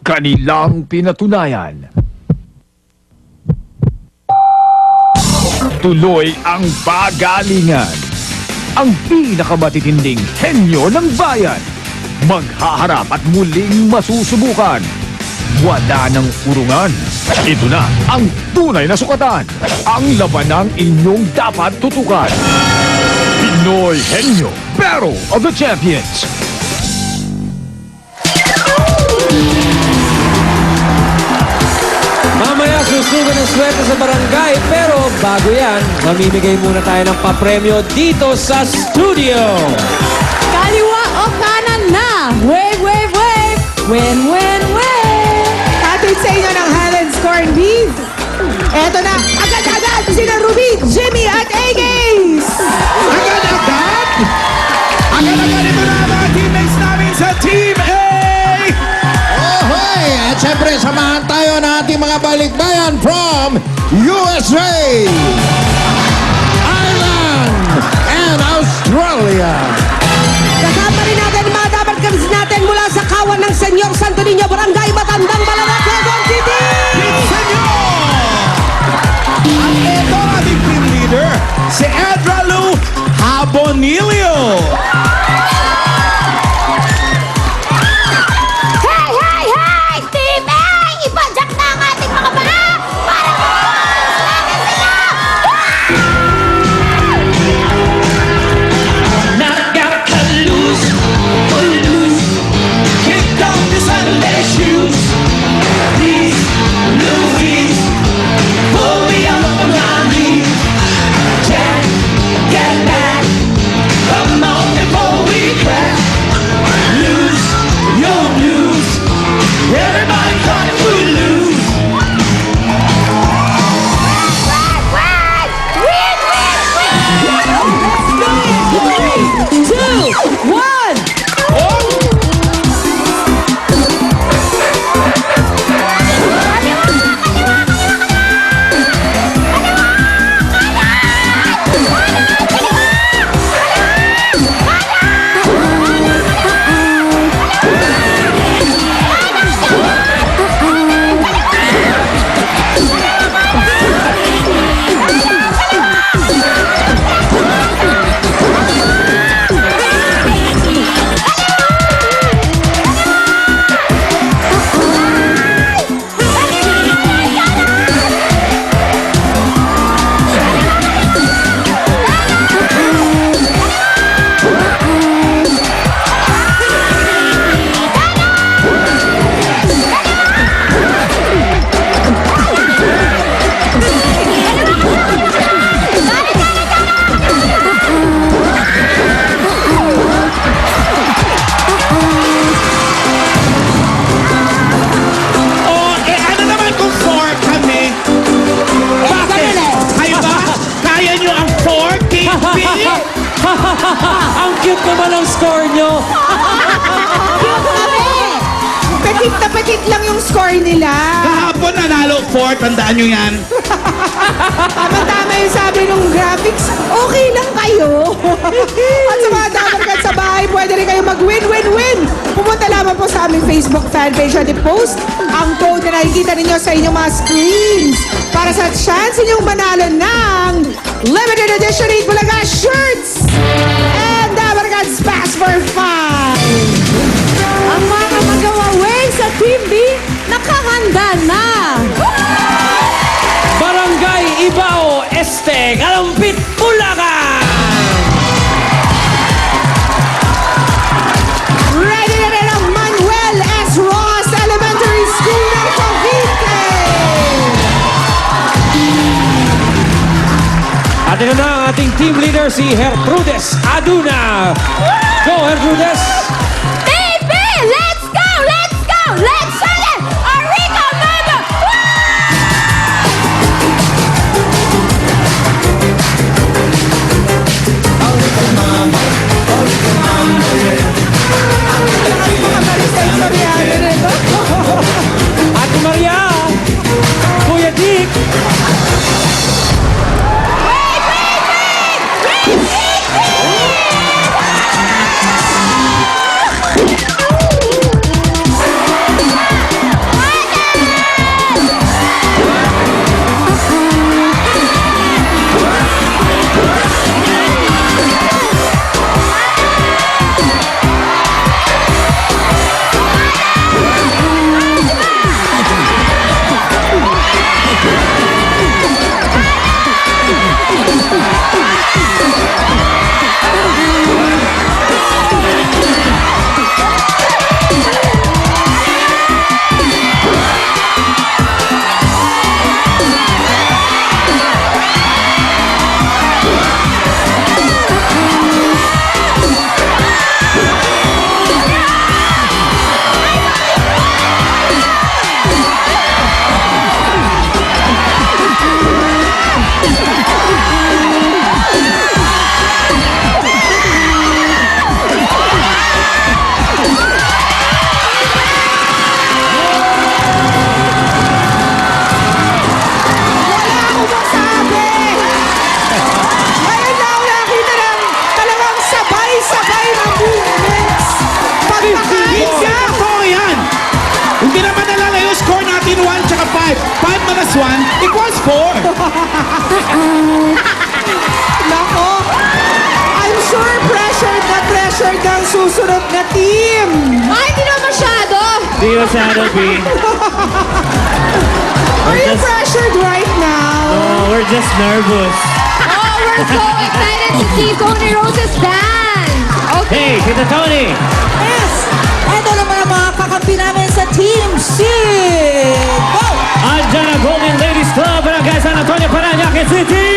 kanilang pinatunayan. Tuloy ang pagalingan. Ang pinakamatitinding henyo ng bayan. Maghaharap at muling masusubukan. Wala ng urungan. Ito na ang tunay na sukatan. Ang labanang inyong dapat tutukan. Pinoy Henyo Battle of the Champions. Mamaya susugan ng swerte sa barangay, pero bago yan, mamimigay muna tayo ng papremyo dito sa studio. Kaliwa o kanan na! Wave, wave, wave! Win, win, win! Hatid sa inyo ng Highlands Corned Beef. Eto na, agad-agad sina Ruby, Jimmy at Ace! Agad-agad! Agad-agad ito na mga teammates namin sa Team A! Ohoy! At syempre, samahan tayo ng ating mga balikbayan from USA, Ireland, and Australia. Kasama rin natin mga dapat kabis natin mula sa kawan ng Senyor Santo Niño, Barangay Matandang Balangak, Quezon City! Senyor! At ito ang ating team leader, si Edralu Habonilio. Hey, hey, hey! Team A! Ipadyak na ang ating mga paa para makakasalanan sila! Knockout can lose, kick off the Sunday shoes. Please, Louise, pull me up on my knees. Jack, get back, come on before we crack. Lose, you'll lose, everybody thought we lose. Win, win, win! 2, 1! Oh, ano naman kung 4 kami? Bakit? Kayo ba? Kaya nyo ang 4, Team B? Ang cute naman ang score nyo. Petit na petit lang yung score nila. Kahapon nanalo 4, tandaan nyo yan. Tama-tama yung sabi nung graphics, okay lang kayo. At sa mga dapat sa bahay, pwede rin kayo mag-win-win-win. Pumunta lamang po sa aming Facebook fanpage at i-post ang code na nakikita ninyo sa inyong mga screens para sa chance ninyong manalo ng limited edition 8 Bulaga shirts and Dabarkad's Pass for Fun. Ang mga mag-away sa Team B, nakahanda na! Barangay Ibao Este, Kalumpit, Bulacan! Ready na rin ang Manuel S. Ross Elementary School ng Cavite. At ito na ang ating team leader, si Gertrudes Aduna. Go, Gertrudes! Team B, let's go! Let's go! Let's sell it! Arica member! Ate Maria! Kuya Dick! 5. 5 minus 1 equals 4. Nako, I'm sure pressured na pressured ang susunod na team. Ay, hindi na masyado. Di masyado, B. Are you pressured right now? Oh, we're just nervous. Oh, we're so excited to see Tony Rose's band. Okay. Hey, Tita Tony! Yes! Ito naman ang mga kakampi namin sa Team C. Go! Andyan ang Golden Ladies Club, Barangay San Antonio, Parañaque City!